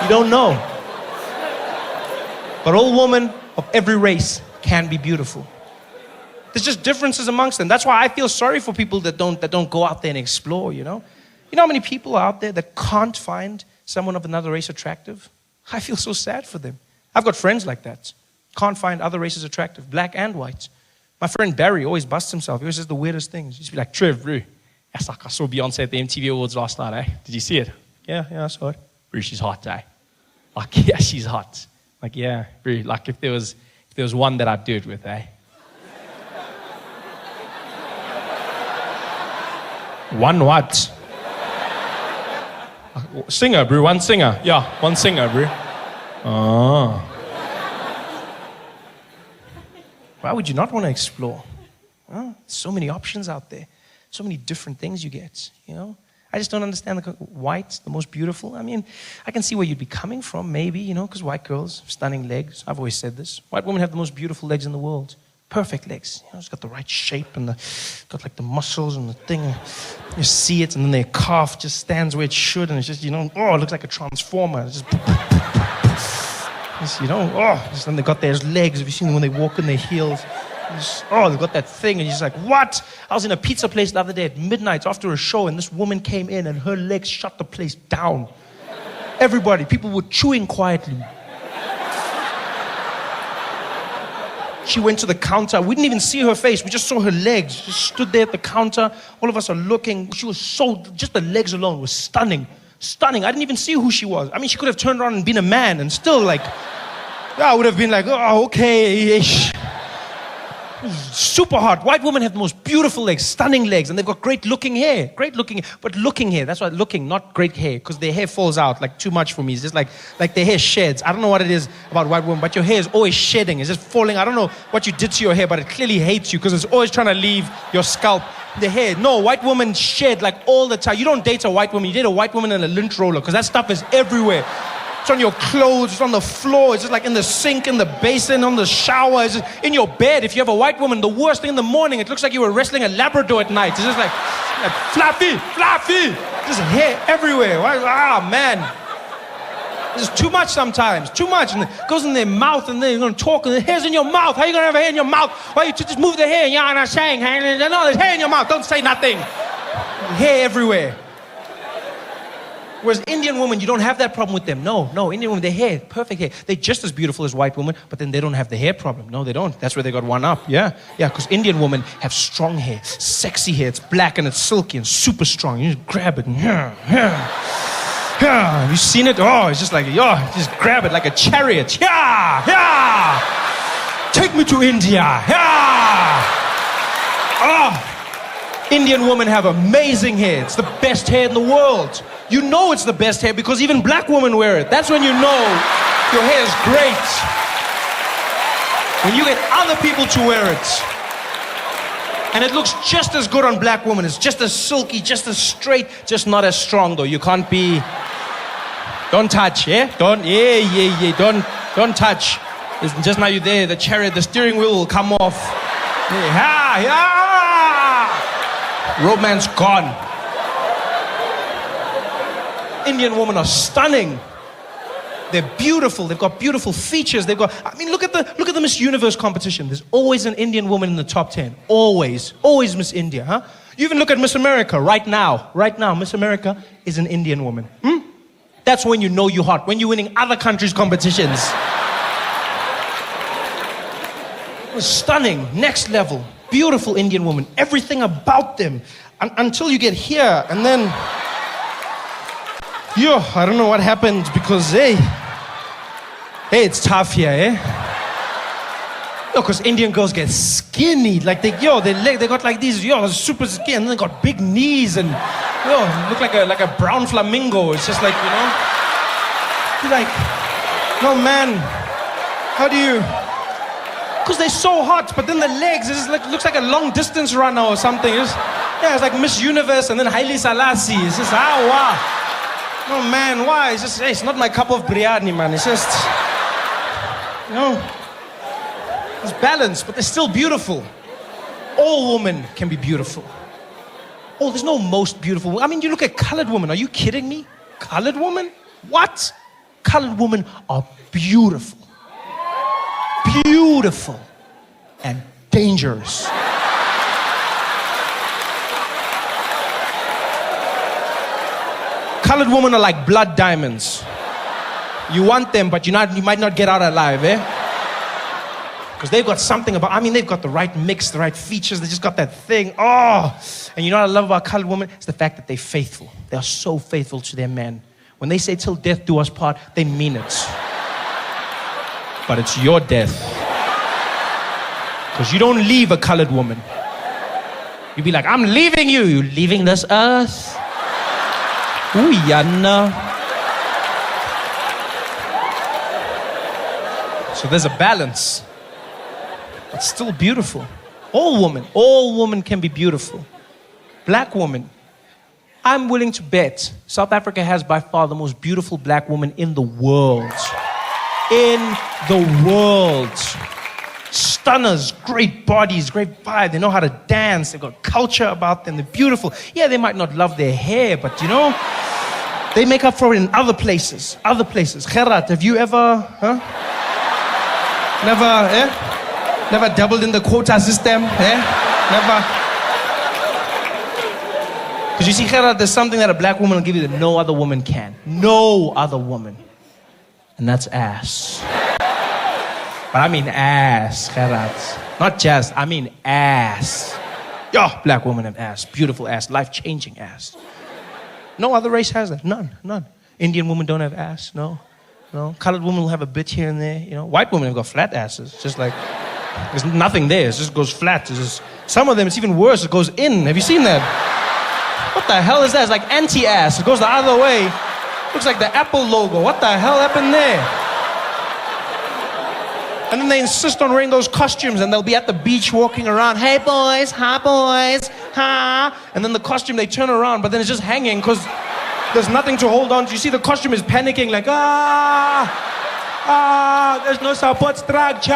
You don't know. But all women of every race can be beautiful. There's just differences amongst them. That's why I feel sorry for people that don't go out there and explore, you know? You know how many people are out there that can't find someone of another race attractive? I feel so sad for them. I've got friends like that. Can't find other races attractive, black and white. My friend Barry always busts himself. He always says the weirdest things. He used to be like, Trevor, I saw Beyonce at the MTV Awards last night, eh? Did you see it? Yeah, I saw it. Bro, she's hot, eh? Like, yeah, she's hot. Like, yeah, bro, like if there was one that I'd do it with, eh? One what? Singer, bro, one singer. Yeah, one singer, bro. Oh. Why would you not want to explore? Well, so many options out there. So many different things you get, you know? I just don't understand white, the most beautiful. I mean, I can see where you'd be coming from, maybe, you know, because white girls, stunning legs. I've always said this. White women have the most beautiful legs in the world. Perfect legs. You know, it's got the right shape and got like the muscles and the thing. You see it, and then their calf just stands where it should, and it's just, you know, oh, it looks like a transformer. It's just, you know, oh, just, and they got their legs. Have you seen them when they walk in their heels? Oh, they've got that thing, and you're just like, what? I was in a pizza place the other day at midnight after a show, and this woman came in, and her legs shut the place down. Everybody, people were chewing quietly. She went to the counter. We didn't even see her face. We just saw her legs. She stood there at the counter. All of us are looking. She was so, just the legs alone was stunning. Stunning. I didn't even see who she was. I mean, she could have turned around and been a man and still like, yeah, I would have been like, oh, okay. Super hot. White women have the most beautiful legs, stunning legs, and they've got great looking hair. Great looking hair, but looking hair. That's why looking, not great hair, because their hair falls out like too much for me. It's just like their hair sheds. I don't know what it is about white women, but your hair is always shedding. It's just falling. I don't know what you did to your hair, but it clearly hates you because it's always trying to leave your scalp. The hair. No, white women shed like all the time. You don't date a white woman. You date a white woman in a lint roller because that stuff is everywhere. It's on your clothes, it's on the floor, it's just like in the sink, in the basin, on the shower, it's just in your bed. If you have a white woman, the worst thing in the morning, it looks like you were wrestling a Labrador at night. It's just like fluffy, just hair everywhere. Ah, man. It's too much sometimes, too much. And it goes in their mouth, and then you're going to talk, and the hair's in your mouth. How are you going to have hair in your mouth? Why you just move the hair? You're not saying, no, there's hair in your mouth. Don't say nothing. Hair everywhere. Whereas Indian women, you don't have that problem with them. No, Indian women, their hair, perfect hair. They're just as beautiful as white women, but then they don't have the hair problem. No, they don't. That's where they got one up. Yeah, because Indian women have strong hair, sexy hair. It's black and it's silky and super strong. You just grab it and have you seen it? Oh, it's just like, just grab it like a chariot. Yeah. Take me to India. Yeah. Indian women have amazing hair. It's the best hair in the world. You know it's the best hair because even black women wear it. That's when you know your hair is great. When you get other people to wear it. And it looks just as good on black women. It's just as silky, just as straight, just not as strong though. You can't be... Don't touch, yeah? Don't touch. It's just now you're there, the chariot, the steering wheel will come off. Romance gone. Indian women are stunning. They're beautiful. They've got beautiful features. They've got, I mean, look at the Miss Universe competition. There's always an Indian woman in the top 10. Always Miss India, huh? You even look at Miss America right now. Right now, Miss America is an Indian woman. That's when you know you're hot. When you're winning other countries' competitions. Stunning, next level, beautiful Indian woman. Everything about them. Until you get here, and then... I don't know what happened because, hey, it's tough here, eh? Because Indian girls get skinny, like they got like these, super skinny, and then they got big knees and, look like a brown flamingo. It's just like, you're like, no man, how do you? Because they're so hot, but then the legs, it's like looks like a long distance runner or something. It's like Miss Universe and then Haile Selassie. It's just wow. No man, why? It's just, it's not my cup of biryani, man. It's just, it's balanced, but they're still beautiful. All women can be beautiful. Oh, there's no most beautiful. I mean, you look at colored women. Are you kidding me? Colored woman? What? Colored women are beautiful. Beautiful. And dangerous. Colored women are like blood diamonds. You want them, but you might not get out alive, eh? Because they've got something about, they've got the right mix, the right features. They just got that thing. Oh! And you know what I love about colored women? It's the fact that they're faithful. They are so faithful to their men. When they say till death do us part, they mean it. But it's your death. Because you don't leave a colored woman. You be like, I'm leaving you. You leaving this earth? Ooh, Yana. So there's a balance. It's still beautiful. All women can be beautiful. Black woman. I'm willing to bet South Africa has by far the most beautiful black woman in the world. In the world. Stunners, great bodies, great vibe. They know how to dance. They've got culture about them. They're beautiful. Yeah, they might not love their hair, but you know, they make up for it in other places. Other places. Gerard, have you ever, Never dabbled in the quota system, Never. Because you see, Gerard, there's something that a black woman will give you that no other woman can. No other woman. And that's ass. But I mean ass, Gerard. Not just, I mean ass. Yo, black women have ass. Beautiful ass. Life-changing ass. No other race has that. None. Indian women don't have ass. No. Colored women will have a bit here and there. You know, white women have got flat asses. Just like, there's nothing there. It just goes flat. Some of them, it's even worse. It goes in. Have you seen that? What the hell is that? It's like anti-ass. It goes the other way. Looks like the Apple logo. What the hell happened there? And then they insist on wearing those costumes and they'll be at the beach walking around. Hey boys, hi boys, ha. And then the costume, they turn around, but then it's just hanging because there's nothing to hold on to. You see the costume is panicking like, there's no support structure.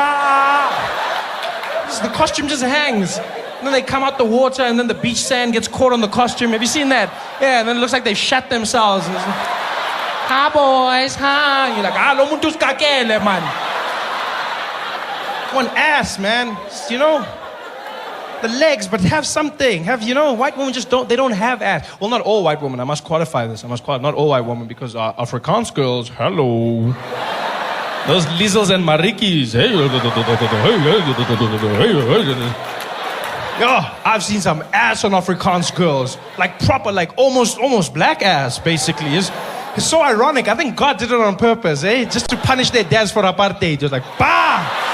The costume just hangs. And then they come out the water and then the beach sand gets caught on the costume. Have you seen that? Yeah, and then it looks like they've shat themselves. Hi boys, hi. You're like, lo muntu skakele, man. One ass, man. You know, the legs, but have something. White women just don't have ass. Well, not all white women. I must qualify this. Not all white women because Afrikaans girls, hello. Those Lizzles and Marikis. Yo, I've seen some ass on Afrikaans girls. Like proper, like almost black ass, basically. It's so ironic. I think God did it on purpose, just to punish their dads for apartheid. Just like, bah!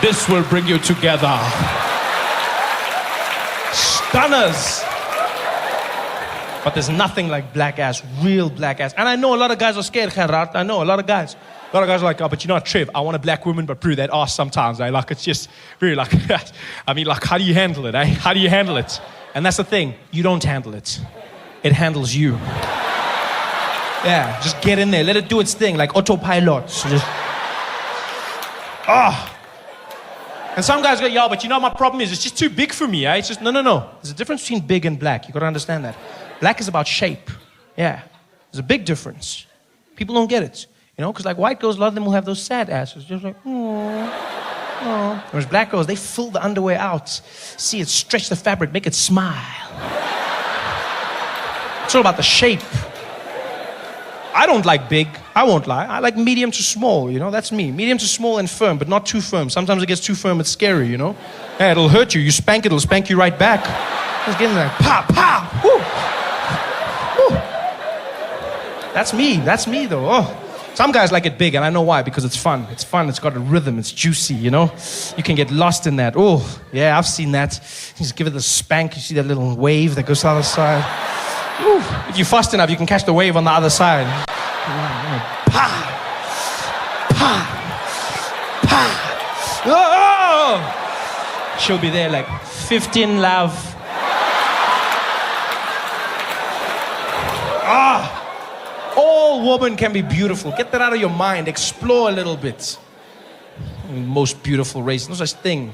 This will bring you together. Stunners. But there's nothing like black ass, real black ass. And I know a lot of guys are scared, Gerard. I know a lot of guys. A lot of guys are like, oh, but you know what, Trev, I want a black woman, but brew that ass sometimes. Like, it's just very like, how do you handle it, How do you handle it? And that's the thing, you don't handle it. It handles you. Yeah, just get in there, let it do its thing, like autopilot. So just, And some guys go, yo, but you know what my problem is? It's just too big for me, It's just, no. There's a difference between big and black. You gotta understand that. Black is about shape. Yeah, there's a big difference. People don't get it. Because like white girls, a lot of them will have those sad asses. Just like, oh. Whereas black girls, they fill the underwear out. See it, stretch the fabric, make it smile. It's all about the shape. I don't like big, I won't lie. I like medium to small, that's me. Medium to small and firm, but not too firm. Sometimes it gets too firm, it's scary, Yeah, it'll hurt you. You spank it, it'll spank you right back. Just getting like, pow, whoo. Whoo. That's me though, oh. Some guys like it big, and I know why, because it's fun. It's got a rhythm, it's juicy, You can get lost in that. Oh, yeah, I've seen that. You just give it a spank, you see that little wave that goes to the other side. Ooh. If you're fast enough, you can catch the wave on the other side. Pa! Oh! She'll be there like, 15, love. All women can be beautiful. Get that out of your mind. Explore a little bit. Most beautiful race. No such thing.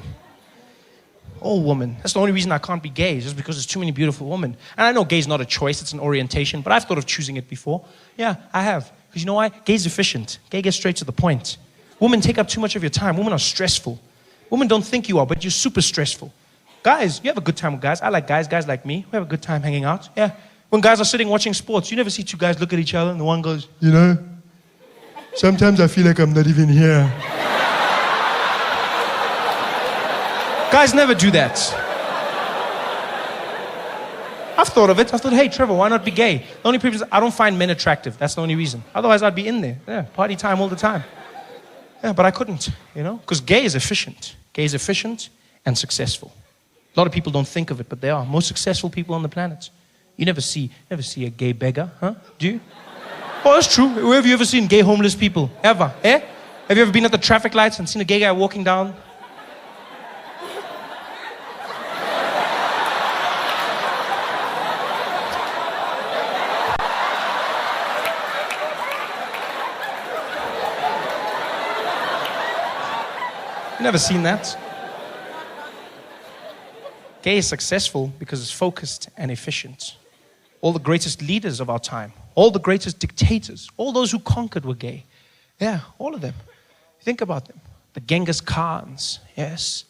All women. That's the only reason I can't be gay, is just because there's too many beautiful women. And I know gay's not a choice, it's an orientation, but I've thought of choosing it before. Yeah, I have. Because you know why? Gay's efficient. Gay gets straight to the point. Women take up too much of your time. Women are stressful. Women don't think you are, but you're super stressful. Guys, you have a good time with guys. I like guys. Guys like me. We have a good time hanging out. Yeah. When guys are sitting watching sports, you never see two guys look at each other and the one goes, you know, sometimes I feel like I'm not even here. Guys never do that. I've thought of it. I thought, hey, Trevor, why not be gay? The only reason I don't find men attractive. That's the only reason. Otherwise, I'd be in there. Yeah, party time all the time. Yeah, but I couldn't, you know, because gay is efficient. Gay is efficient and successful. A lot of people don't think of it, but they are. Most successful people on the planet. You never see a gay beggar, huh? Do you? Oh, that's true. Where have you ever seen gay homeless people? Ever? Eh? Have you ever been at the traffic lights and seen a gay guy walking down? You never seen that. Gay is successful because it's focused and efficient. All the greatest leaders of our time, all the greatest dictators, all those who conquered were gay. Yeah, all of them. Think about them. The Genghis Khans, yes.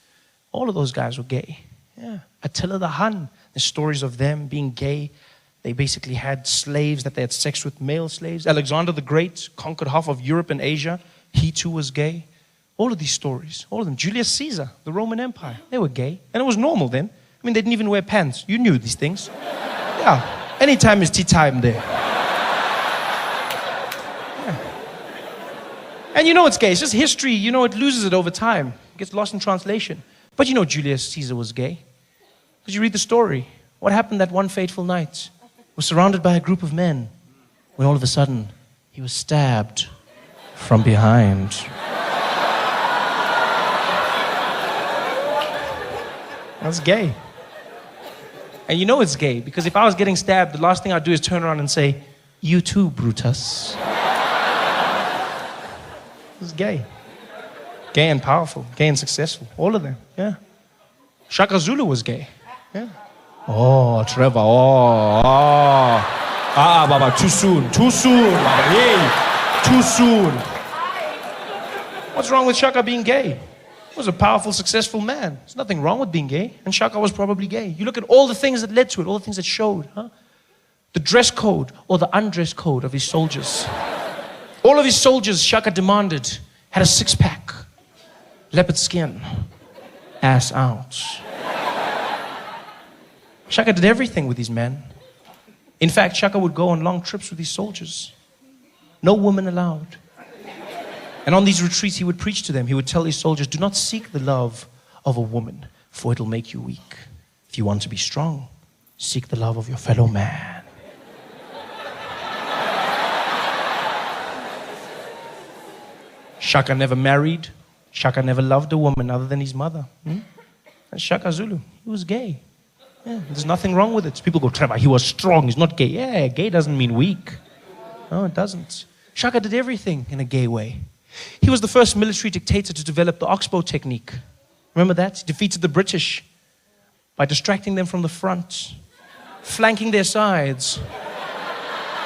All of those guys were gay. Yeah. Attila the Hun, the stories of them being gay. They basically had slaves that they had sex with male slaves. Alexander the Great conquered half of Europe and Asia. He too was gay. All of these stories, all of them. Julius Caesar, the Roman Empire, they were gay. And it was normal then. I mean, they didn't even wear pants. You knew these things. Yeah. Anytime is tea time there. Yeah. And you know it's gay. It's just history. You know, it loses it over time. It gets lost in translation. But you know Julius Caesar was gay. Because you read the story. What happened that one fateful night? He was surrounded by a group of men. When all of a sudden, he was stabbed from behind. That's gay. And you know it's gay, because if I was getting stabbed, the last thing I'd do is turn around and say, you too, Brutus. It's gay. Gay and powerful, gay and successful, all of them, yeah. Shaka Zulu was gay, yeah. Oh, Trevor, Baba, too soon, Baba, hey, too soon. What's wrong with Shaka being gay? He was a powerful, successful man. There's nothing wrong with being gay. And Shaka was probably gay. You look at all the things that led to it, all the things that showed. Huh? The dress code or the undress code of his soldiers. All of his soldiers, Shaka demanded, had a six-pack, leopard skin, ass out. Shaka did everything with these men. In fact, Shaka would go on long trips with his soldiers. No woman allowed. And on these retreats, he would preach to them. He would tell his soldiers, do not seek the love of a woman, for it'll make you weak. If you want to be strong, seek the love of your fellow man. Shaka never married. Shaka never loved a woman other than his mother. And Shaka Zulu, he was gay. Yeah, there's nothing wrong with it. People go, Trevor, he was strong, he's not gay. Yeah, gay doesn't mean weak. No, it doesn't. Shaka did everything in a gay way. He was the first military dictator to develop the oxbow technique. Remember that? He defeated the British by distracting them from the front, flanking their sides,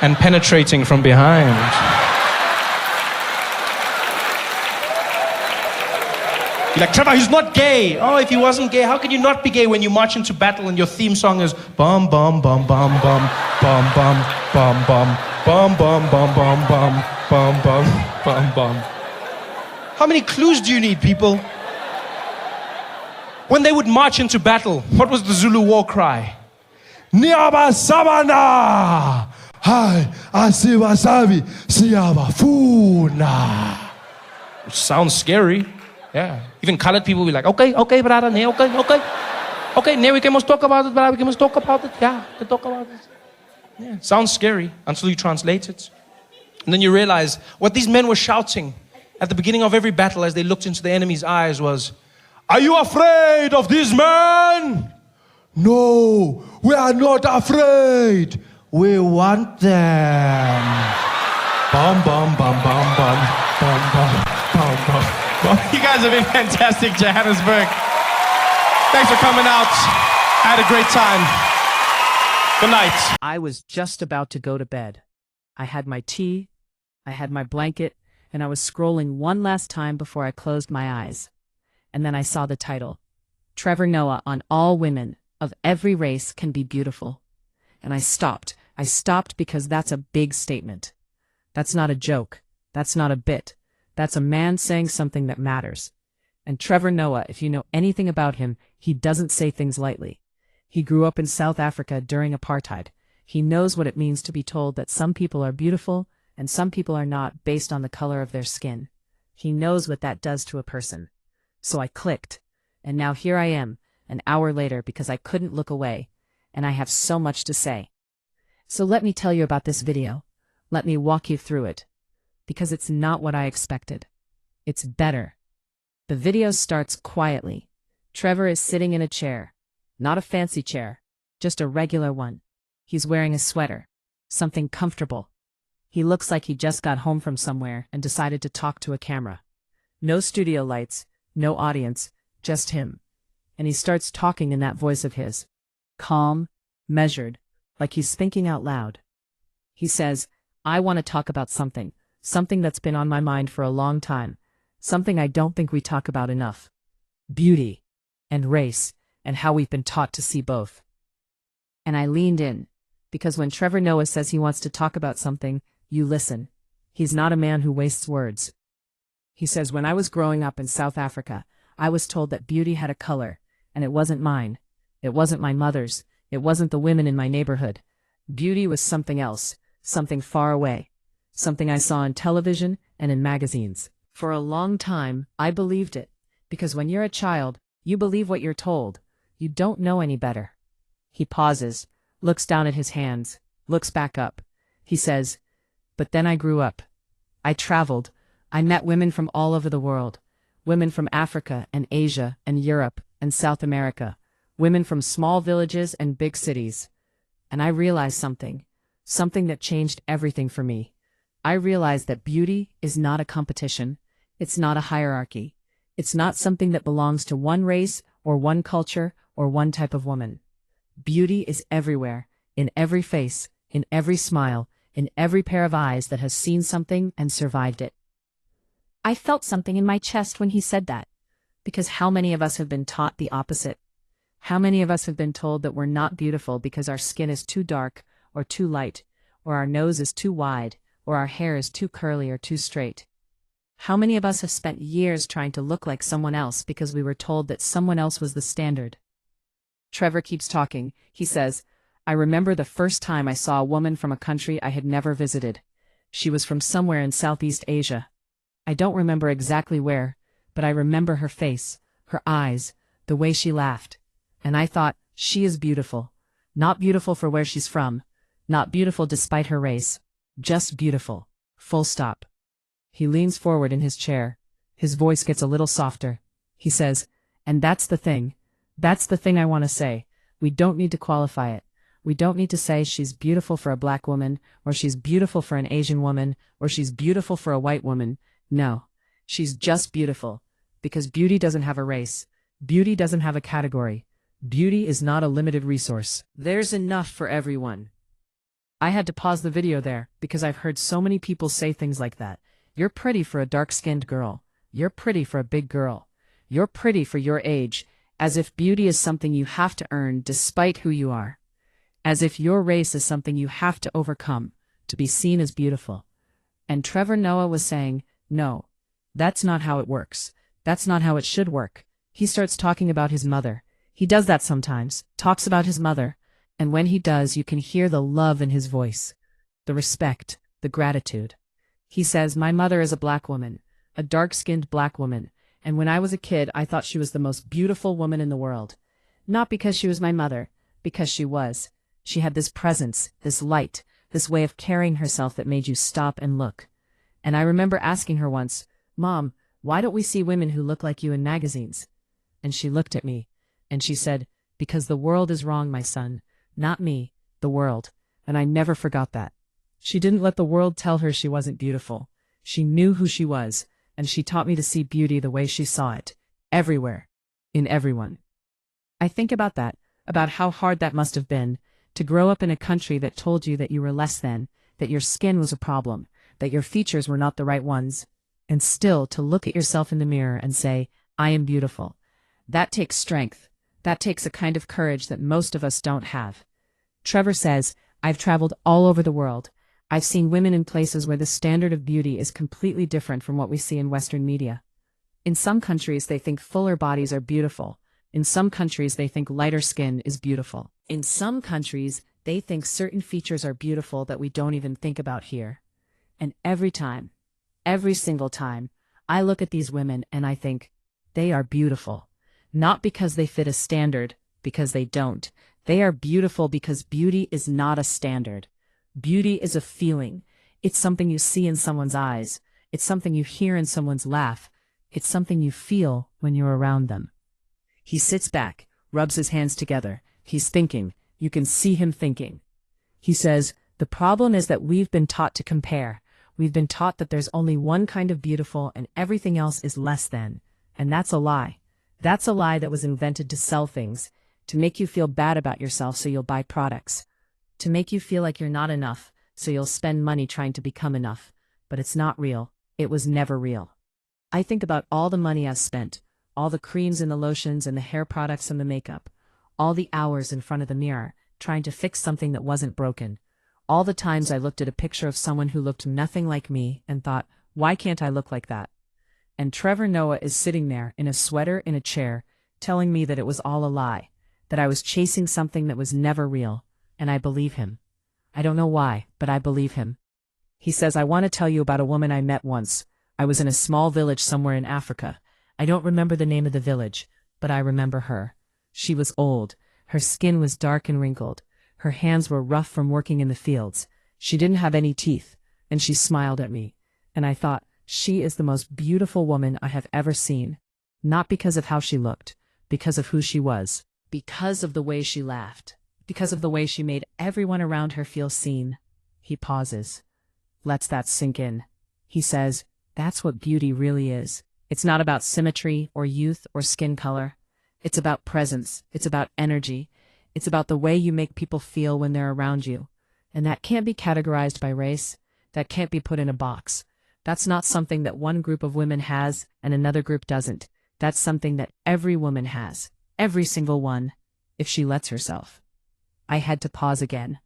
and penetrating from behind. You're like, Trevor, he's not gay. Oh, if he wasn't gay, how could you not be gay when you march into battle and your theme song is bum, bum, bum, bum, bum, bum, bum, bum, bum, bum, bum, bum, bum, bum, bum, bum, bum, bum. How many clues do you need, people? When they would march into battle, what was the Zulu war cry? Niaba Sabana! Hai, Asibasabi, Siabafuna. Which sounds scary. Yeah. Even colored people will be like, okay, brother, okay. Okay, now we can talk about it, brother, we can talk about it. Yeah, we can talk about it. Yeah. Sounds scary until you translate it. And then you realize what these men were shouting at the beginning of every battle as they looked into the enemy's eyes was, are you afraid of these men? No, we are not afraid. We want them. Bum, bum, bum, bum, bum, bum, bum, bum, bum. You guys have been fantastic, Johannesburg. Thanks for coming out. I had a great time. Good night. I was just about to go to bed. I had my tea, I had my blanket, and I was scrolling one last time before I closed my eyes. And then I saw the title, Trevor Noah on All Women of Every Race Can Be Beautiful. And I stopped. I stopped because that's a big statement. That's not a joke. That's not a bit. That's a man saying something that matters. And Trevor Noah, if you know anything about him, he doesn't say things lightly. He grew up in South Africa during apartheid. He knows what it means to be told that some people are beautiful and some people are not based on the color of their skin. He knows what that does to a person. So I clicked. And now here I am, an hour later, because I couldn't look away. And I have so much to say. So let me tell you about this video. Let me walk you through it. Because it's not what I expected. It's better. The video starts quietly. Trevor is sitting in a chair. Not a fancy chair, just a regular one. He's wearing a sweater. Something comfortable. He looks like he just got home from somewhere and decided to talk to a camera. No studio lights, no audience, just him. And he starts talking in that voice of his. Calm, measured, like he's thinking out loud. He says, I want to talk about something that's been on my mind for a long time, something I don't think we talk about enough. Beauty, and race, and how we've been taught to see both. And I leaned in, because when Trevor Noah says he wants to talk about something, you listen. He's not a man who wastes words. He says, when I was growing up in South Africa, I was told that beauty had a color, and it wasn't mine. It wasn't my mother's. It wasn't the women in my neighborhood. Beauty was something else, something far away, something I saw on television and in magazines. For a long time, I believed it, because when you're a child, you believe what you're told. You don't know any better. He pauses, looks down at his hands, looks back up. He says, but then I grew up. I traveled. I met women from all over the world. Women from Africa and Asia and Europe and South America. Women from small villages and big cities. And I realized something that changed everything for me. I realized that beauty is not a competition. It's not a hierarchy. It's not something that belongs to one race or one culture or one type of woman. Beauty is everywhere, in every face, in every smile, in every pair of eyes that has seen something and survived it. I felt something in my chest when he said that, because how many of us have been taught the opposite? How many of us have been told that we're not beautiful because our skin is too dark or too light, or our nose is too wide, or our hair is too curly or too straight? How many of us have spent years trying to look like someone else because we were told that someone else was the standard? Trevor keeps talking. He says, I remember the first time I saw a woman from a country I had never visited. She was from somewhere in Southeast Asia. I don't remember exactly where, but I remember her face, her eyes, the way she laughed. And I thought, she is beautiful. Not beautiful for where she's from. Not beautiful despite her race. Just beautiful. Full stop. He leans forward in his chair. His voice gets a little softer. He says, and that's the thing. That's the thing I want to say. We don't need to qualify it. We don't need to say she's beautiful for a black woman, or she's beautiful for an Asian woman, or she's beautiful for a white woman. No. She's just beautiful. Because beauty doesn't have a race. Beauty doesn't have a category. Beauty is not a limited resource. There's enough for everyone. I had to pause the video there, because I've heard so many people say things like that. You're pretty for a dark-skinned girl. You're pretty for a big girl. You're pretty for your age, as if beauty is something you have to earn despite who you are. As if your race is something you have to overcome to be seen as beautiful. And Trevor Noah was saying, no, that's not how it works. That's not how it should work. He starts talking about his mother. He does that sometimes, talks about his mother. And when he does, you can hear the love in his voice, the respect, the gratitude. He says, my mother is a black woman, a dark-skinned black woman, and when I was a kid, I thought she was the most beautiful woman in the world. Not because she was my mother, because she was. She had this presence, this light, this way of carrying herself that made you stop and look. And I remember asking her once, Mom, why don't we see women who look like you in magazines? And she looked at me, and she said, because the world is wrong, my son. Not me, the world. And I never forgot that. She didn't let the world tell her she wasn't beautiful. She knew who she was, and she taught me to see beauty the way she saw it. Everywhere. In everyone. I think about that, about how hard that must have been, to grow up in a country that told you that you were less than, that your skin was a problem, that your features were not the right ones, and still to look at yourself in the mirror and say, I am beautiful. That takes strength. That takes a kind of courage that most of us don't have. Trevor says, I've traveled all over the world. I've seen women in places where the standard of beauty is completely different from what we see in Western media. In some countries, they think fuller bodies are beautiful. In some countries, they think lighter skin is beautiful. In some countries, they think certain features are beautiful that we don't even think about here. And every single time, I look at these women and I think, they are beautiful. Not because they fit a standard, because they don't. They are beautiful because beauty is not a standard. Beauty is a feeling. It's something you see in someone's eyes. It's something you hear in someone's laugh. It's something you feel when you're around them. He sits back, rubs his hands together. He's thinking. You can see him thinking. He says, the problem is that we've been taught to compare. We've been taught that there's only one kind of beautiful and everything else is less than. And that's a lie. That's a lie that was invented to sell things, to make you feel bad about yourself so you'll buy products, to make you feel like you're not enough so you'll spend money trying to become enough. But it's not real. It was never real. I think about all the money I've spent, all the creams and the lotions and the hair products and the makeup, all the hours in front of the mirror trying to fix something that wasn't broken, all the times I looked at a picture of someone who looked nothing like me and thought, why can't I look like that? And Trevor Noah is sitting there in a sweater in a chair telling me that it was all a lie, that I was chasing something that was never real, and I believe him. I don't know why, but I believe him. He says, I want to tell you about a woman I met once. I was in a small village somewhere in Africa. I don't remember the name of the village, but I remember her. She was old. Her skin was dark and wrinkled. Her hands were rough from working in the fields. She didn't have any teeth, and she smiled at me. And I thought, she is the most beautiful woman I have ever seen. Not because of how she looked, because of who she was, because of the way she laughed, because of the way she made everyone around her feel seen. He pauses, lets that sink in. He says, that's what beauty really is. It's not about symmetry or youth or skin color. It's about presence. It's about energy. It's about the way you make people feel when they're around you. And that can't be categorized by race. That can't be put in a box. That's not something that one group of women has and another group doesn't. That's something that every woman has. Every single one, if she lets herself. I had to pause again,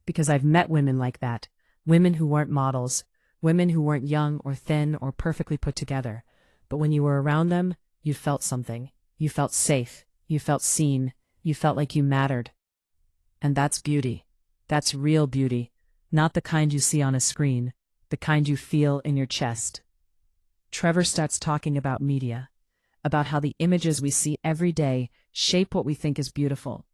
because I've met women like that. Women who weren't models. Women who weren't young or thin or perfectly put together. But when you were around them, you felt something. You felt safe. You felt seen. You felt like you mattered. And that's beauty. That's real beauty. Not the kind you see on a screen. The kind you feel in your chest. Trevor starts talking about media, about how the images we see every day shape what we think is beautiful.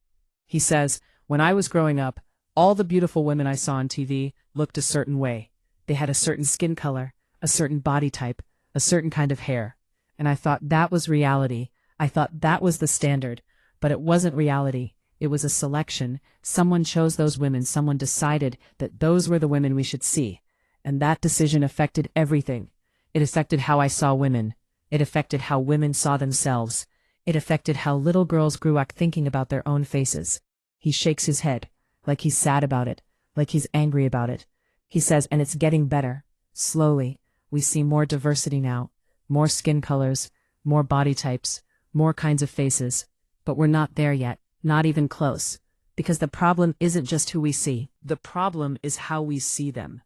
He says, when I was growing up, all the beautiful women I saw on TV looked a certain way. They had a certain skin color, a certain body type, a certain kind of hair. And I thought that was reality. I thought that was the standard. But it wasn't reality. It was a selection. Someone chose those women. Someone decided that those were the women we should see. And that decision affected everything. It affected how I saw women. It affected how women saw themselves. It affected how little girls grew up thinking about their own faces. He shakes his head, like he's sad about it, like he's angry about it. He says, and it's getting better. Slowly, we see more diversity now, more skin colors, more body types, more kinds of faces. But we're not there yet, not even close. Because the problem isn't just who we see. The problem is how we see them.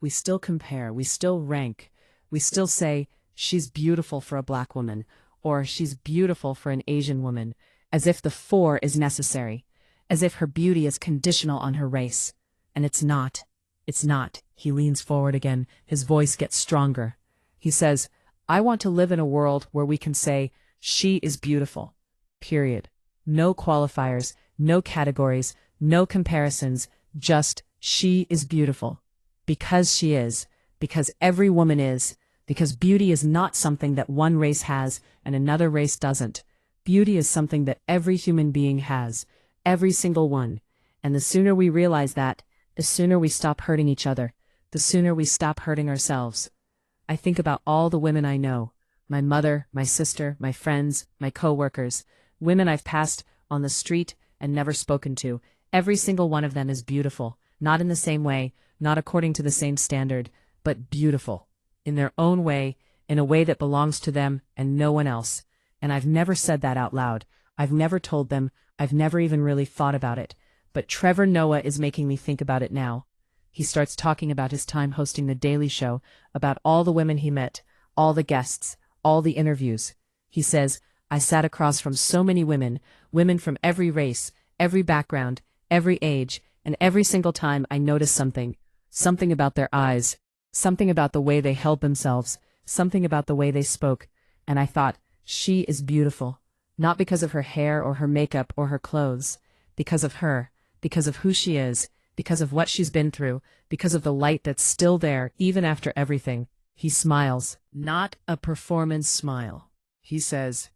We still compare, we still rank, we still say, she's beautiful for a black woman, or she's beautiful for an Asian woman, as if the for is necessary, as if her beauty is conditional on her race. And it's not. It's not. He leans forward again, his voice gets stronger. He says, I want to live in a world where we can say, she is beautiful. Period. No qualifiers, no categories, no comparisons, just, she is beautiful. Because she is, because every woman is, because beauty is not something that one race has and another race doesn't. Beauty is something that every human being has, every single one. And the sooner we realize that, the sooner we stop hurting each other, the sooner we stop hurting ourselves. I think about all the women I know, my mother, my sister, my friends, my co-workers, women I've passed on the street and never spoken to. Every single one of them is beautiful, not in the same way, not according to the same standard, but beautiful, in their own way, in a way that belongs to them and no one else. And I've never said that out loud. I've never told them. I've never even really thought about it. But Trevor Noah is making me think about it now. He starts talking about his time hosting The Daily Show, about all the women he met, all the guests, all the interviews. He says, I sat across from so many women, women from every race, every background, every age, and every single time I noticed something about their eyes, something about the way they held themselves, something about the way they spoke, and I thought, she is beautiful, not because of her hair or her makeup or her clothes, because of her, because of who she is, because of what she's been through, because of the light that's still there even after everything. He smiles, not a performance smile. He says,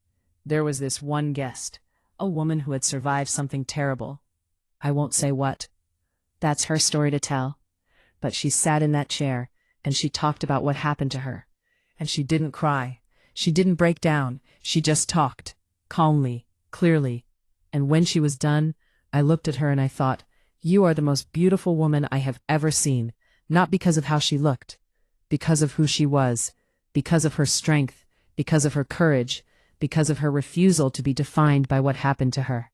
there was this one guest, a woman who had survived something terrible. I won't say what. That's her story to tell. But she sat in that chair, and she talked about what happened to her. And she didn't cry. She didn't break down. She just talked, calmly, clearly. And when she was done, I looked at her and I thought, you are the most beautiful woman I have ever seen, not because of how she looked, because of who she was, because of her strength, because of her courage, because of her refusal to be defined by what happened to her.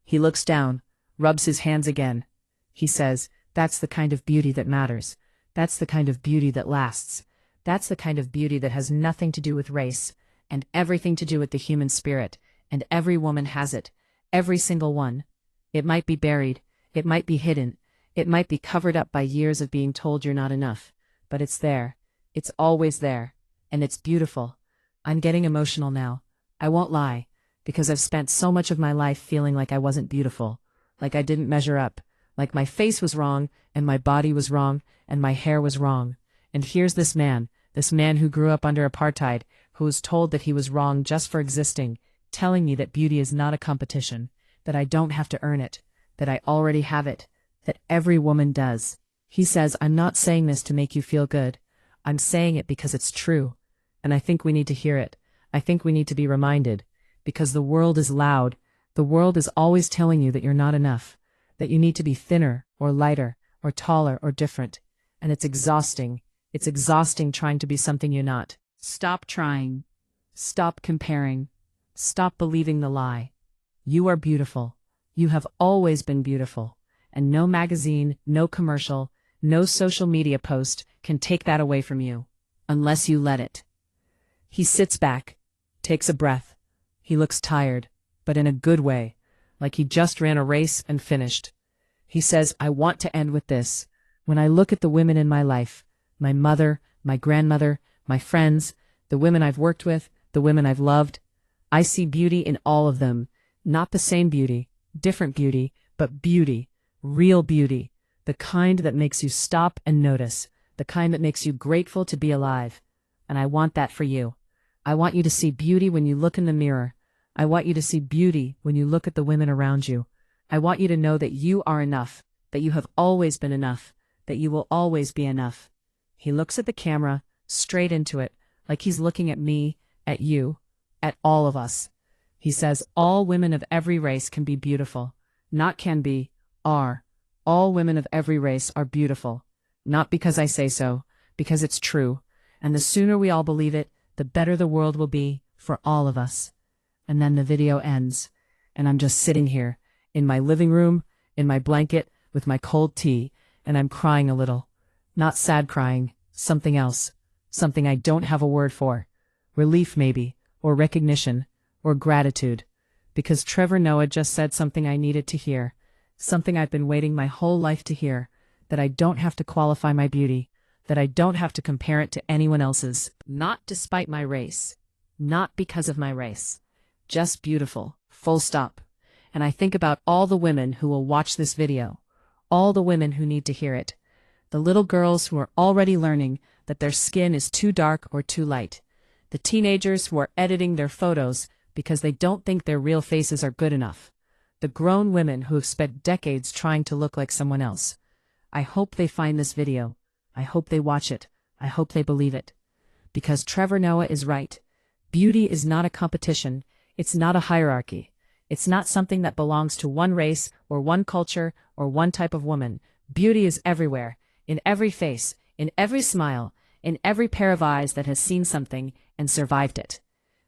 He looks down, rubs his hands again. He says, that's the kind of beauty that matters. That's the kind of beauty that lasts. That's the kind of beauty that has nothing to do with race, and everything to do with the human spirit, and every woman has it, every single one. It might be buried, it might be hidden, it might be covered up by years of being told you're not enough, but it's there. It's always there, and it's beautiful. I'm getting emotional now. I won't lie, because I've spent so much of my life feeling like I wasn't beautiful, like I didn't measure up, like my face was wrong, and my body was wrong, and my hair was wrong. And here's this man who grew up under apartheid, who was told that he was wrong just for existing, telling me that beauty is not a competition, that I don't have to earn it, that I already have it, that every woman does. He says, I'm not saying this to make you feel good. I'm saying it because it's true. And I think we need to hear it. I think we need to be reminded, because the world is loud. The world is always telling you that you're not enough, that you need to be thinner or lighter or taller or different. And it's exhausting. It's exhausting trying to be something you're not. Stop trying. Stop comparing. Stop believing the lie. You are beautiful. You have always been beautiful. And no magazine, no commercial, no social media post can take that away from you, unless you let it. He sits back, takes a breath. He looks tired, but in a good way, like he just ran a race and finished. He says, I want to end with this. When I look at the women in my life, my mother, my grandmother, my friends, the women I've worked with, the women I've loved, I see beauty in all of them. Not the same beauty, different beauty, but beauty, real beauty, the kind that makes you stop and notice, the kind that makes you grateful to be alive. And I want that for you. I want you to see beauty when you look in the mirror. I want you to see beauty when you look at the women around you. I want you to know that you are enough, that you have always been enough, that you will always be enough. He looks at the camera, straight into it, like he's looking at me, at you, at all of us. He says, all women of every race can be beautiful. Not can be, are. All women of every race are beautiful. Not because I say so, because it's true. And the sooner we all believe it, the better the world will be for all of us. And then the video ends, and I'm just sitting here, in my living room, in my blanket, with my cold tea, and I'm crying a little. Not sad crying, something else, something I don't have a word for. Relief maybe, or recognition, or gratitude. Because Trevor Noah just said something I needed to hear, something I've been waiting my whole life to hear, that I don't have to qualify my beauty, that I don't have to compare it to anyone else's, not despite my race, not because of my race, just beautiful, full stop. And I think about all the women who will watch this video, all the women who need to hear it, the little girls who are already learning that their skin is too dark or too light, the teenagers who are editing their photos because they don't think their real faces are good enough, the grown women who have spent decades trying to look like someone else. I hope they find this video. I hope they watch it. I hope they believe it. Because Trevor Noah is right. Beauty is not a competition. It's not a hierarchy. It's not something that belongs to one race or one culture or one type of woman. Beauty is everywhere, in every face, in every smile, in every pair of eyes that has seen something and survived it.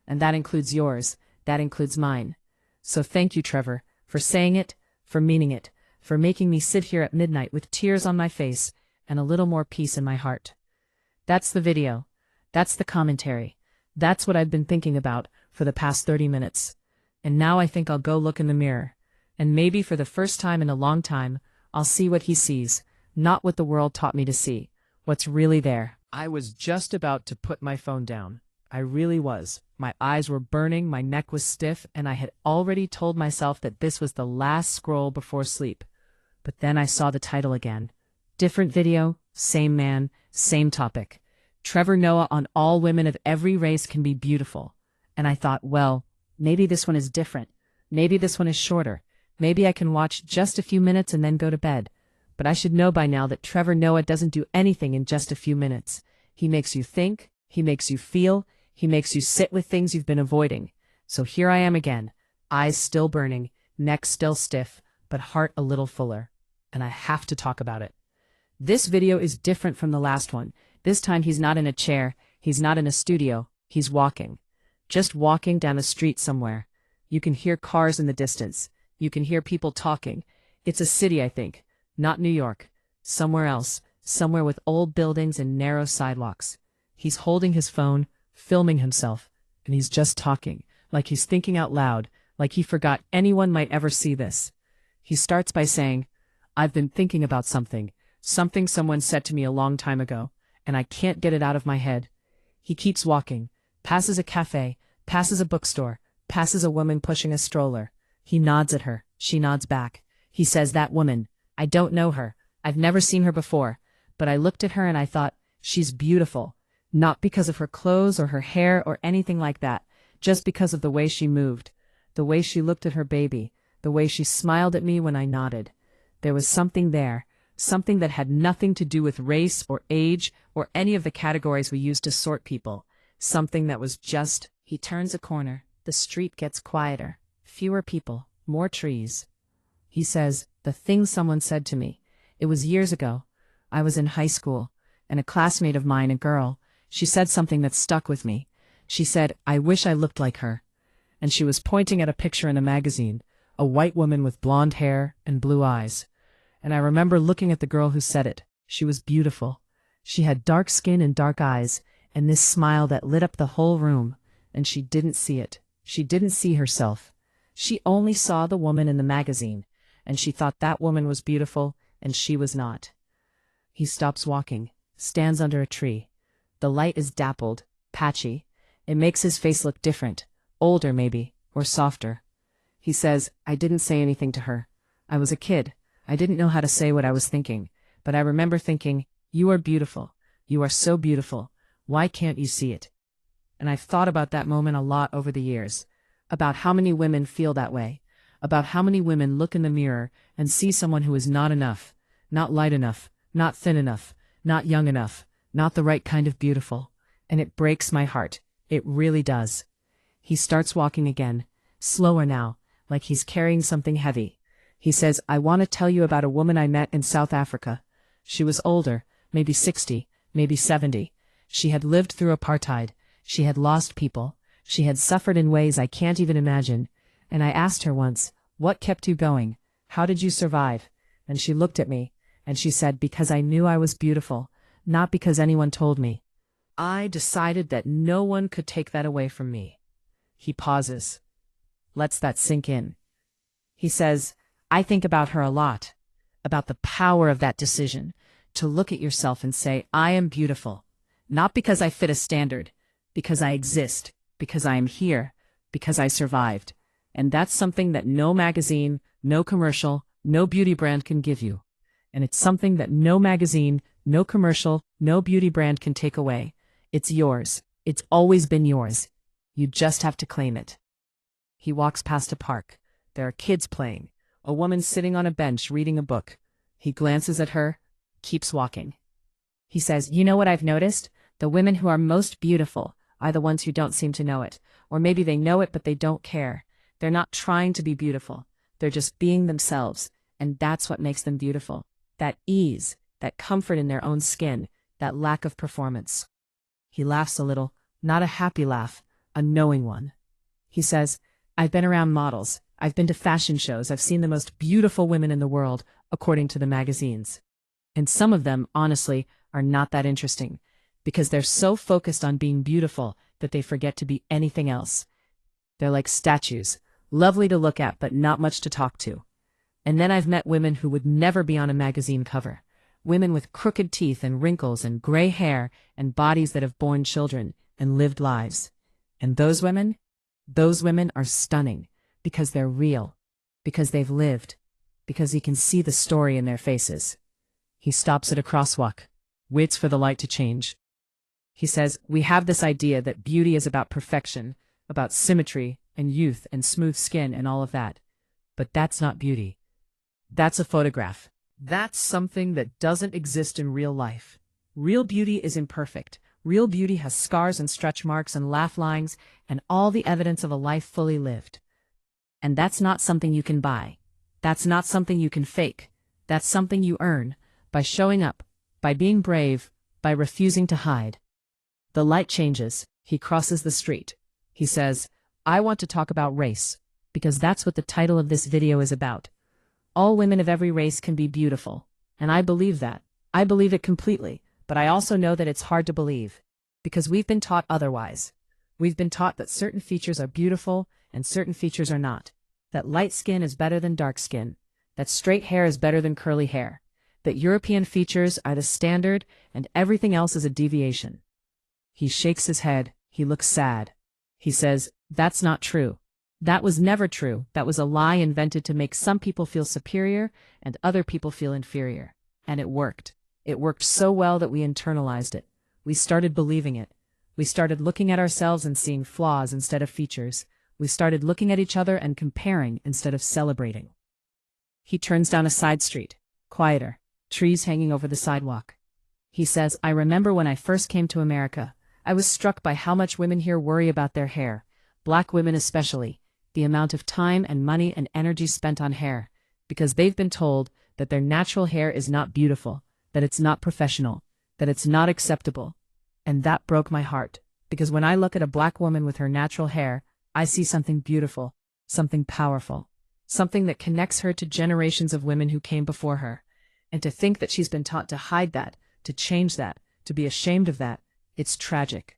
And that includes yours, that includes mine. So thank you, Trevor, for saying it, for meaning it, for making me sit here at midnight with tears on my face and a little more peace in my heart. That's the video. That's the commentary. That's what I've been thinking about for the past 30 minutes. And now I think I'll go look in the mirror. And maybe for the first time in a long time, I'll see what he sees, not what the world taught me to see, what's really there. I was just about to put my phone down. I really was. My eyes were burning, my neck was stiff, and I had already told myself that this was the last scroll before sleep. But then I saw the title again. Different video, same man, same topic. Trevor Noah on all women of every race can be beautiful. And I thought, well, maybe this one is different. Maybe this one is shorter. Maybe I can watch just a few minutes and then go to bed. But I should know by now that Trevor Noah doesn't do anything in just a few minutes. He makes you think, he makes you feel, he makes you sit with things you've been avoiding. So here I am again, eyes still burning, neck still stiff, but heart a little fuller. And I have to talk about it. This video is different from the last one. This time he's not in a chair, he's not in a studio, he's walking. Just walking down a street somewhere. You can hear cars in the distance. You can hear people talking. It's a city, I think. Not New York. Somewhere else. Somewhere with old buildings and narrow sidewalks. He's holding his phone, filming himself, and he's just talking, like he's thinking out loud, like he forgot anyone might ever see this. He starts by saying, "I've been thinking about something someone said to me a long time ago, and I can't get it out of my head." He keeps walking, passes a cafe, passes a bookstore, passes a woman pushing a stroller. He nods at her, she nods back. He says, "That woman, I don't know her, I've never seen her before, but I looked at her and I thought, she's beautiful. Not because of her clothes or her hair or anything like that, just because of the way she moved, the way she looked at her baby, the way she smiled at me when I nodded. There was something there, something that had nothing to do with race or age or any of the categories we use to sort people. Something that was just..." He turns a corner. The street gets quieter. Fewer people, more trees. He says, "The thing someone said to me. It was years ago. I was in high school, and a classmate of mine, a girl, she said something that stuck with me. She said, 'I wish I looked like her.' And she was pointing at a picture in a magazine, a white woman with blonde hair and blue eyes. And I remember looking at the girl who said it. She was beautiful. She had dark skin and dark eyes, and this smile that lit up the whole room. And she didn't see it. She didn't see herself. She only saw the woman in the magazine, and she thought that woman was beautiful, and she was not." He stops walking, stands under a tree. The light is dappled, patchy. It makes his face look different, older maybe, or softer. He says, "I didn't say anything to her. I was a kid. I didn't know how to say what I was thinking, but I remember thinking, 'You are beautiful. You are so beautiful. Why can't you see it?' And I've thought about that moment a lot over the years, about how many women feel that way, about how many women look in the mirror and see someone who is not enough, not light enough, not thin enough, not young enough, not the right kind of beautiful. And it breaks my heart. It really does." He starts walking again, slower now, like he's carrying something heavy. He says, "I want to tell you about a woman I met in South Africa. She was older, maybe 60, maybe 70. She had lived through apartheid. She had lost people. She had suffered in ways I can't even imagine. And I asked her once, 'What kept you going? How did you survive?' And she looked at me, and she said, 'Because I knew I was beautiful, not because anyone told me.' I decided that no one could take that away from me." He pauses, lets that sink in. He says, "I think about her a lot, about the power of that decision, to look at yourself and say, 'I am beautiful,' not because I fit a standard, because I exist, because I am here, because I survived. And that's something that no magazine, no commercial, no beauty brand can give you. And it's something that no magazine, no commercial, no beauty brand can take away. It's yours. It's always been yours. You just have to claim it." He walks past a park. There are kids playing. A woman sitting on a bench reading a book. He glances at her, keeps walking. He says, "You know what I've noticed? The women who are most beautiful are the ones who don't seem to know it. Or maybe they know it, but they don't care. They're not trying to be beautiful. They're just being themselves. And that's what makes them beautiful. That ease, that comfort in their own skin. that lack of performance. He laughs a little, not a happy laugh, a knowing one. He says, I've been around models, I've been to fashion shows, I've seen the most beautiful women in the world, according to the magazines. And some of them, honestly, are not that interesting, because they're so focused on being beautiful that they forget to be anything else. They're like statues, lovely to look at but not much to talk to. And then I've met women who would never be on a magazine cover. Women with crooked teeth and wrinkles and gray hair and bodies that have borne children and lived lives. And those women are stunning because they're real, because they've lived, because he can see the story in their faces. He stops at a crosswalk, waits for the light to change. He says, we have this idea that beauty is about perfection, about symmetry and youth and smooth skin and all of that. But that's not beauty. That's a photograph. That's something that doesn't exist in real life. Real beauty is imperfect. Real beauty has scars and stretch marks and laugh lines and all the evidence of a life fully lived. And that's not something you can buy. That's not something you can fake. That's something you earn by showing up, by being brave, by refusing to hide. The light changes. He crosses the street. He says, I want to talk about race, because that's what the title of this video is about. All women of every race can be beautiful, and I believe that. I believe it completely, but I also know that it's hard to believe, because we've been taught otherwise. We've been taught that certain features are beautiful and certain features are not, that light skin is better than dark skin, that straight hair is better than curly hair, that European features are the standard and everything else is a deviation. He shakes his head. He looks sad. He says, that's not true. That was never true. That was a lie invented to make some people feel superior and other people feel inferior. And it worked. It worked so well that we internalized it. We started believing it. We started looking at ourselves and seeing flaws instead of features. We started looking at each other and comparing instead of celebrating. He turns down a side street, quieter, trees hanging over the sidewalk. He says, I remember when I first came to America, I was struck by how much women here worry about their hair, black women especially, the amount of time and money and energy spent on hair, because they've been told that their natural hair is not beautiful, that it's not professional, that it's not acceptable. And that broke my heart, because when I look at a black woman with her natural hair, I see something beautiful, something powerful, something that connects her to generations of women who came before her. And to think that she's been taught to hide that, to change that, to be ashamed of that, it's tragic.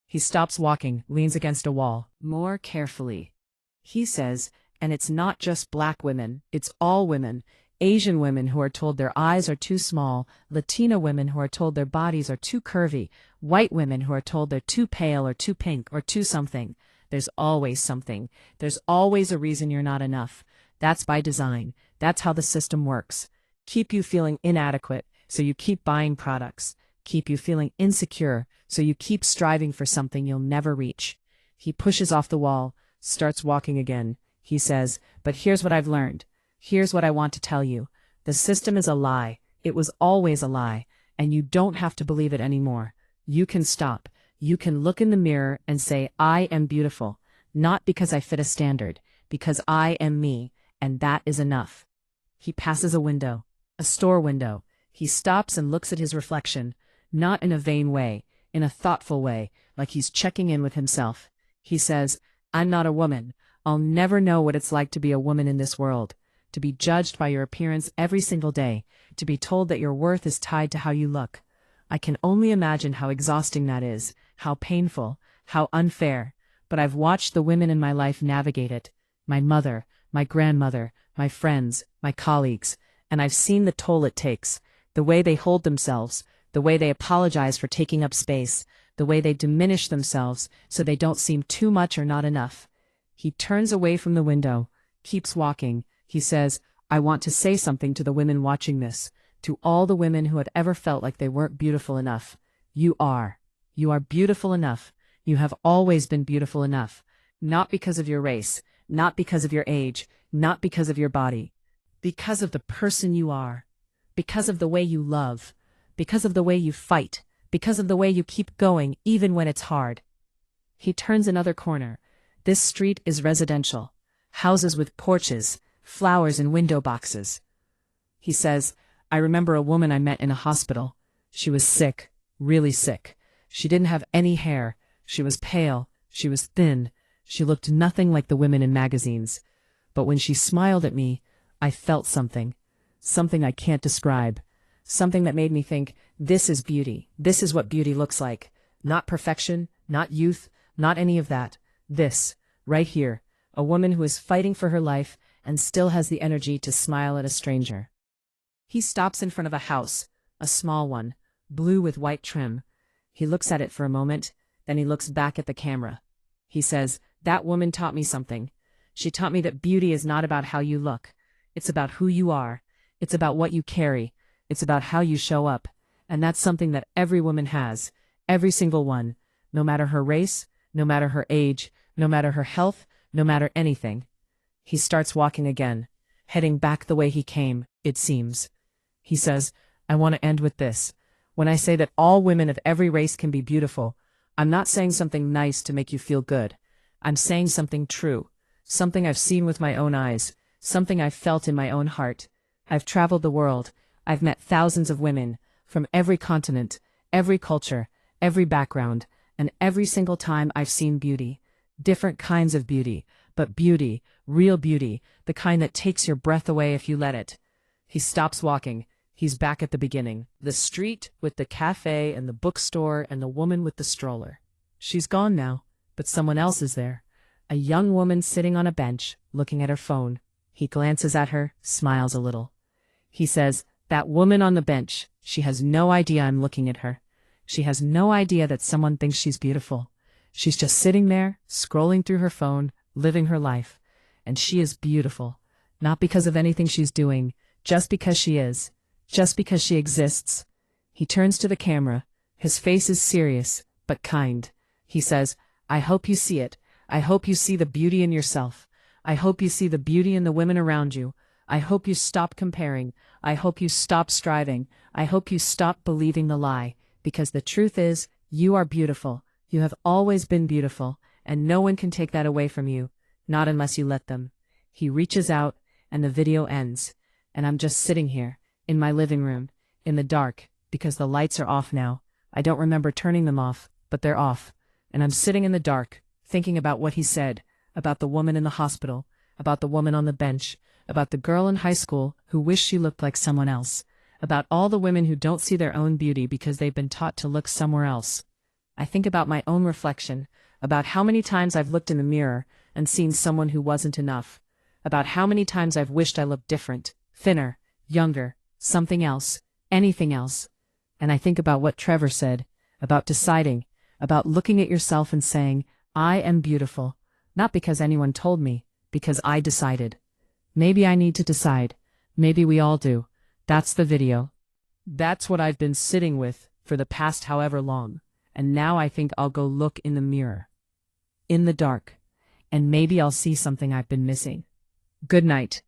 He stops walking, leans against a wall, more carefully. He says, and it's not just black women, it's all women, Asian women who are told their eyes are too small, Latina women who are told their bodies are too curvy, white women who are told they're too pale or too pink or too something. There's always something. There's always a reason you're not enough. That's by design. That's how the system works. Keep you feeling inadequate, so you keep buying products. Keep you feeling insecure, so you keep striving for something you'll never reach. He pushes off the wall, starts walking again. He says, but here's what I've learned. Here's what I want to tell you. The system is a lie. It was always a lie, and you don't have to believe it anymore. You can stop. You can look in the mirror and say, I am beautiful, not because I fit a standard, because I am me, and that is enough. He passes a window, a store window. He stops and looks at his reflection, not in a vain way, in a thoughtful way, like he's checking in with himself. He says, I'm not a woman. I'll never know what it's like to be a woman in this world, to be judged by your appearance every single day, to be told that your worth is tied to how you look. I can only imagine how exhausting that is, how painful, how unfair, but I've watched the women in my life navigate it, my mother, my grandmother, my friends, my colleagues, and I've seen the toll it takes, the way they hold themselves, the way they apologize for taking up space, the way they diminish themselves so they don't seem too much or not enough. He turns away from the window, keeps walking. He says, I want to say something to the women watching this, to all the women who had ever felt like they weren't beautiful enough. You are. You are beautiful enough. You have always been beautiful enough. Not because of your race, not because of your age, not because of your body. Because of the person you are. Because of the way you love. Because of the way you fight. Because of the way you keep going even when it's hard. He turns another corner. This street is residential. Houses with porches, flowers in window boxes. He says, I remember a woman I met in a hospital. She was sick, really sick. She didn't have any hair. She was pale. She was thin. She looked nothing like the women in magazines. But when she smiled at me, I felt something. Something I can't describe. Something that made me think, this is beauty. This is what beauty looks like. Not perfection, not youth, not any of that. This, right here, a woman who is fighting for her life and still has the energy to smile at a stranger. He stops in front of a house, a small one, blue with white trim. He looks at it for a moment, then he looks back at the camera. He says, that woman taught me something. She taught me that beauty is not about how you look. It's about who you are. It's about what you carry. It's about how you show up. And that's something that every woman has. Every single one. No matter her race, no matter her age, no matter her health, no matter anything. He starts walking again, heading back the way he came, it seems. He says, I want to end with this. When I say that all women of every race can be beautiful, I'm not saying something nice to make you feel good. I'm saying something true. Something I've seen with my own eyes. Something I've felt in my own heart. I've traveled the world. I've met thousands of women from every continent, every culture, every background, and every single time I've seen beauty. Different kinds of beauty, but beauty, real beauty, the kind that takes your breath away if you let it. He stops walking. He's back at the beginning. The street with the cafe and the bookstore and the woman with the stroller. She's gone now, but someone else is there. A young woman sitting on a bench, looking at her phone. He glances at her, smiles a little. He says, that woman on the bench, she has no idea I'm looking at her. She has no idea that someone thinks she's beautiful. She's just sitting there, scrolling through her phone, living her life. And she is beautiful. Not because of anything she's doing, just because she is. Just because she exists. He turns to the camera. His face is serious, but kind. He says, I hope you see it. I hope you see the beauty in yourself. I hope you see the beauty in the women around you. I hope you stop comparing. I hope you stop striving. I hope you stop believing the lie. Because the truth is, you are beautiful. You have always been beautiful, and no one can take that away from you. Not unless you let them. He reaches out, and the video ends. And I'm just sitting here, in my living room, in the dark, because the lights are off now. I don't remember turning them off, but they're off. And I'm sitting in the dark, thinking about what he said, about the woman in the hospital, about the woman on the bench, about the girl in high school who wished she looked like someone else, about all the women who don't see their own beauty because they've been taught to look somewhere else. I think about my own reflection, about how many times I've looked in the mirror and seen someone who wasn't enough, about how many times I've wished I looked different, thinner, younger, something else, anything else. And I think about what Trevor said, about deciding, about looking at yourself and saying, I am beautiful, not because anyone told me, because I decided. Maybe I need to decide. Maybe we all do. That's the video. That's what I've been sitting with for the past however long, and now I think I'll go look in the mirror. In the dark. And maybe I'll see something I've been missing. Good night.